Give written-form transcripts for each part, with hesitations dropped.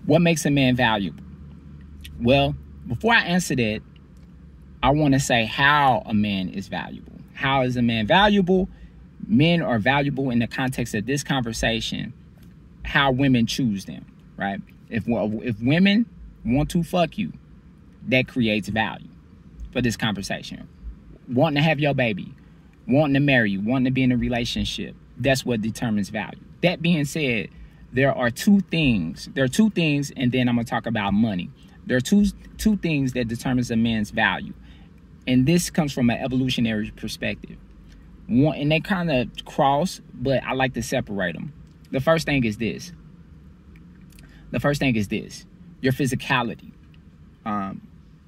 What makes a man valuable? Well, before I answer that, I want to say how a man is valuable. How is a man valuable? Men are valuable in the context of this conversation, how women choose them, right? If women want to fuck you, that creates value for this conversation. Wanting to have your baby, wanting to marry you, wanting to be in a relationship, that's what determines value. That being said, there are two things. There are two things, and then I'm going to talk about money. There are two things that determines a man's value. And this comes from an evolutionary perspective. One, and they kind of cross, but I like to separate them. The first thing is this. Your physicality.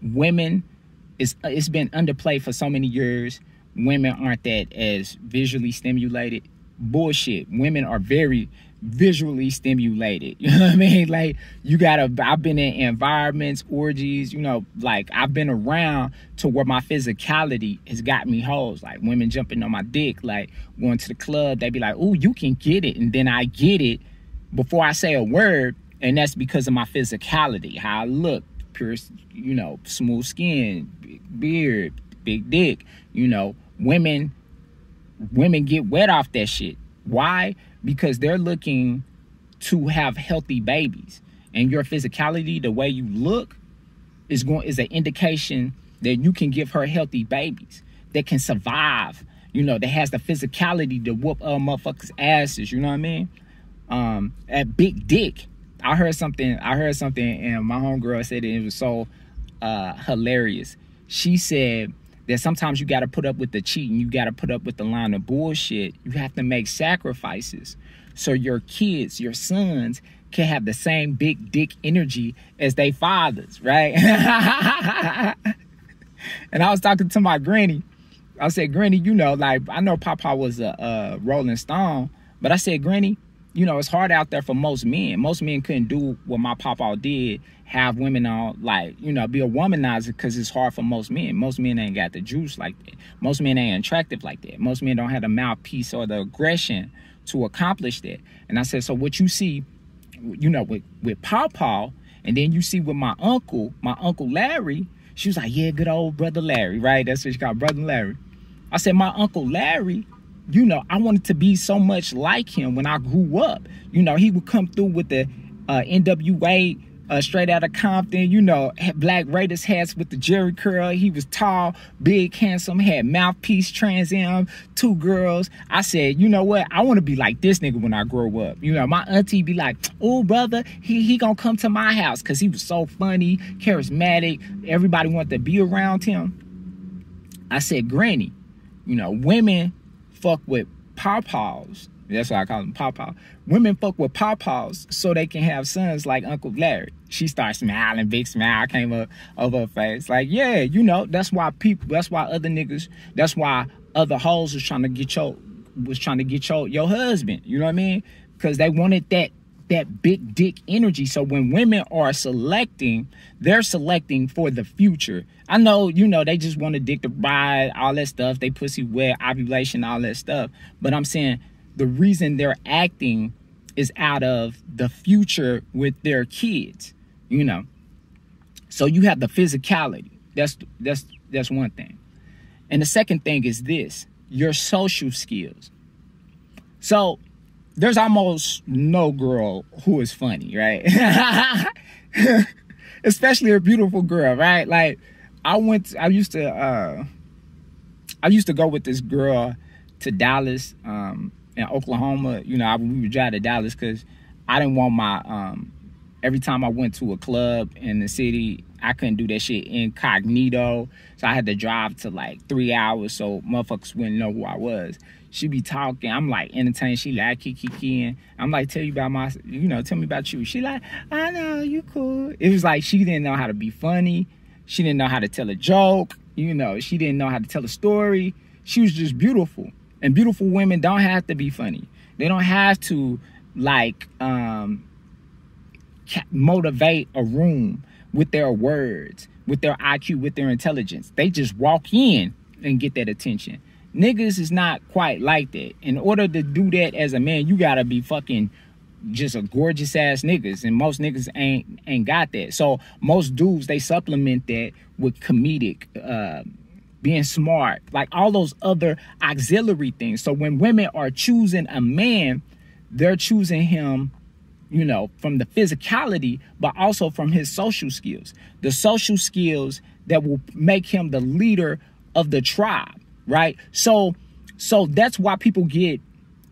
Women, it's been underplayed for so many years. Women aren't that as visually stimulated. Bullshit. Women are very visually stimulated. You know what I mean? Like, I've been in environments, orgies, you know, like I've been around to where my physicality has got me hoes. Like women jumping on my dick, like going to the club, they be like, "Oh, you can get it." And then I get it before I say a word. And that's because of my physicality, how I look, pure, you know, smooth skin, big beard, big dick. You know, women get wet off that shit. Why? Because they're looking to have healthy babies, and your physicality, the way you look, is an indication that you can give her healthy babies that can survive. You know, that has the physicality to whoop motherfuckers' asses. You know what I mean? At big dick, I heard something, and my homegirl said it was so hilarious. She said that sometimes you got to put up with the cheating. You got to put up with the line of bullshit. You have to make sacrifices so your kids, your sons, can have the same big dick energy as their fathers, right? And I was talking to my granny. I said, "Granny, you know, like, I know Papa was a Rolling Stone, but I said, Granny, you know, it's hard out there for most men. Most men couldn't do what my Papa did, have women on, like, you know, be a womanizer, because it's hard for most men. Most men ain't got the juice like that. Most men ain't attractive like that. Most men don't have the mouthpiece or the aggression to accomplish that." And I said, so what you see, you know, with Papa, and then you see with my uncle Larry, she was like, "Yeah, good old brother Larry," right? That's what she called, brother Larry. I said, my Uncle Larry, you know, I wanted to be so much like him when I grew up. You know, he would come through with the NWA, straight out of Compton, you know, Black Raiders hats with the Jerry curl. He was tall, big, handsome, had mouthpiece, Trans Am, 2 girls. I said, you know what? I want to be like this nigga when I grow up. You know, my auntie be like, "Oh, brother, he gonna come to my house," because he was so funny, charismatic. Everybody wanted to be around him. I said, Granny, you know, women fuck with pawpaws. That's why I call them pawpaws. Women fuck with pawpaws so they can have sons like Uncle Larry. She started smiling, big smile came up over her face. Like, yeah, you know, that's why other hoes was trying to get your husband. You know what I mean? Because they wanted that big dick energy. So when women are selecting, they're selecting for the future. I know, you know, they just want a dick to ride, all that stuff. They pussy wet, ovulation, all that stuff. But I'm saying the reason they're acting is out of the future with their kids, you know. So you have the physicality. That's one thing. And the second thing is this, your social skills. So there's almost no girl who is funny, right? Especially a beautiful girl, right? Like, I used to go with this girl to Dallas, in Oklahoma. You know, we would drive to Dallas because I didn't want my, every time I went to a club in the city, I couldn't do that shit incognito. So I had to drive to like 3 hours so motherfuckers wouldn't know who I was. She be talking, I'm like entertained, she like kiki, I'm like, tell me about you. She like, I know, you cool. It was like she didn't know how to be funny. She didn't know how to tell a joke. You know, she didn't know how to tell a story. She was just beautiful. And beautiful women don't have to be funny. They don't have to like motivate a room with their words, with their IQ, with their intelligence. They just walk in and get that attention. Niggas is not quite like that. In order to do that as a man, you gotta be fucking just a gorgeous ass niggas, and most niggas ain't got that. So most dudes, they supplement that with comedic, being smart, like all those other auxiliary things. So when women are choosing a man, they're choosing him, you know, from the physicality, but also from his social skills, the social skills that will make him the leader of the tribe, right? So that's why people get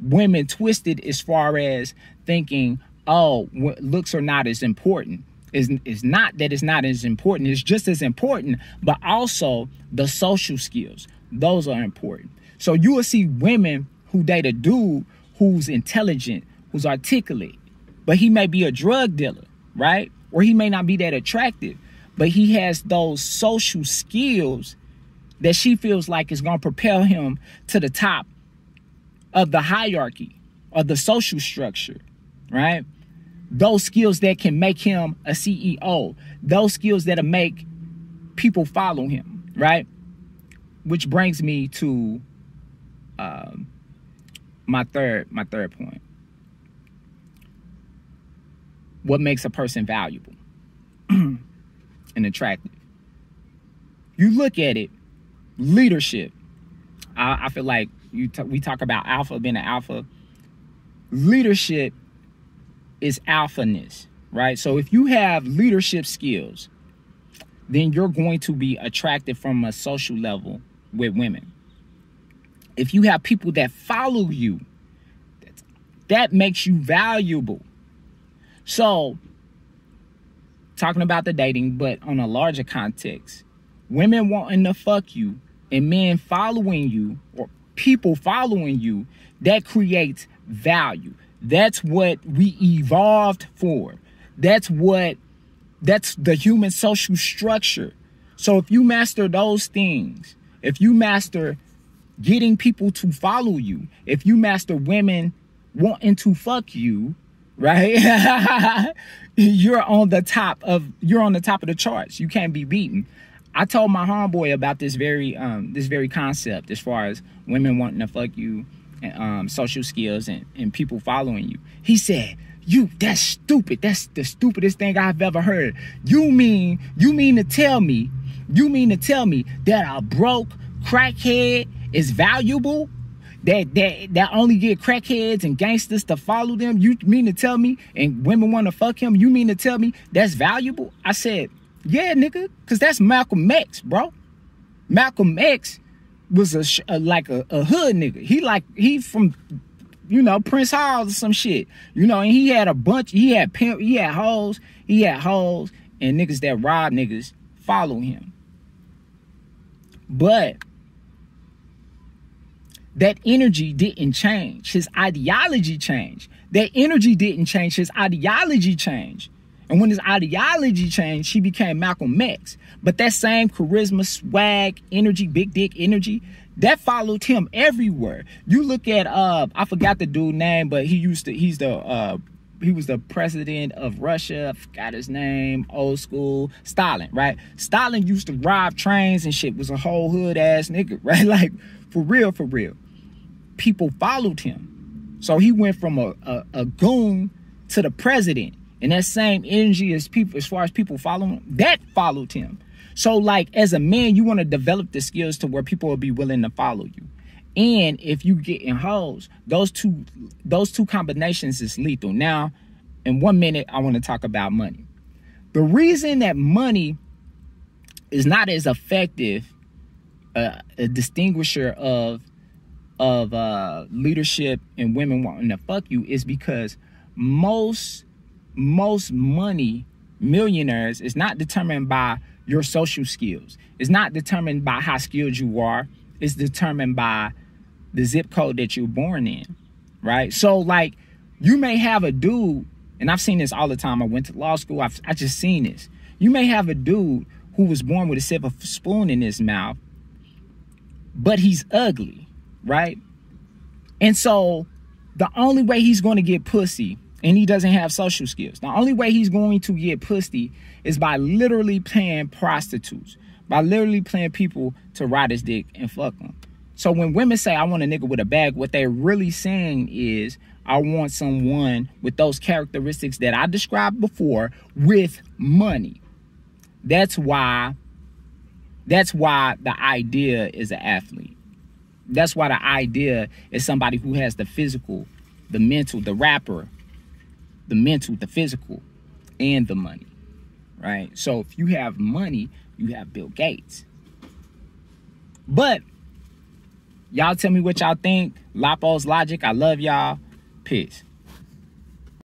women twisted as far as thinking, oh, looks are not as important. It's not that it's not as important. It's just as important, but also the social skills. Those are important. So you will see women who date a dude who's intelligent, who's articulate, but he may be a drug dealer, right? Or he may not be that attractive, but he has those social skills that she feels like is going to propel him to the top of the hierarchy or the social structure, right? Those skills that can make him a CEO, those skills that'll make people follow him, right? Which brings me to my third point. What makes a person valuable and attractive? You look at it, leadership. I feel like we talk about alpha, being an alpha. Leadership is alphaness, right? So if you have leadership skills, then you're going to be attracted from a social level with women. If you have people that follow you, that makes you valuable. So, talking about the dating, but on a larger context, women wanting to fuck you and men following you, or people following you, that creates value. That's what we evolved for. That's the human social structure. So if you master those things, if you master getting people to follow you, if you master women wanting to fuck you, right? you're on the top of the charts. You can't be beaten. I told my homeboy about this very concept as far as women wanting to fuck you, and social skills and people following you. He said, that's stupid. That's the stupidest thing I've ever heard. You mean to tell me that a broke crackhead is valuable? That only get crackheads and gangsters to follow them? You mean to tell me, and women want to fuck him, you mean to tell me that's valuable? I said, yeah, nigga, because that's Malcolm X, bro. Malcolm X was like a hood nigga. He from, you know, Prince Hall or some shit, you know, and he had he had hoes, and niggas that rob niggas follow him. But that energy didn't change. His ideology changed. That energy didn't change. His ideology changed. And when his ideology changed, he became Malcolm X. But that same charisma, swag, energy, big dick energy, that followed him everywhere. You look at I forgot the dude's name, but he was the president of Russia. I forgot his name. Old school. Stalin, right? Stalin used to rob trains and shit. Was a whole hood ass nigga, right? Like, for real. People followed him. So he went from a goon to the president. And that same energy as far as people following him, that followed him. So, like, as a man, you want to develop the skills to where people will be willing to follow you. And if you get in hoes, those two combinations is lethal. Now, in 1 minute, I want to talk about money. The reason that money is not as effective a distinguisher of leadership and women wanting to fuck you is because most money millionaires is not determined by your social skills. It's not determined by how skilled you are. It's determined by the zip code that you're born in, right? So, like, you may have a dude, and I've seen this all the time. I went to law school. I just seen this. You may have a dude who was born with a silver spoon in his mouth, but he's ugly, right? And so the only way he's going to get pussy, and he doesn't have social skills, the only way he's going to get pussy is by literally paying prostitutes, by literally paying people to ride his dick and fuck him. So when women say, I want a nigga with a bag, what they're really saying is, I want someone with those characteristics that I described before with money. That's why the idea is an athlete. That's why the idea is somebody who has the physical, the mental, the rapper, the mental, the physical, and the money, right? So if you have money, you have Bill Gates. But y'all tell me what y'all think. Lapo's Logic, I love y'all. Peace.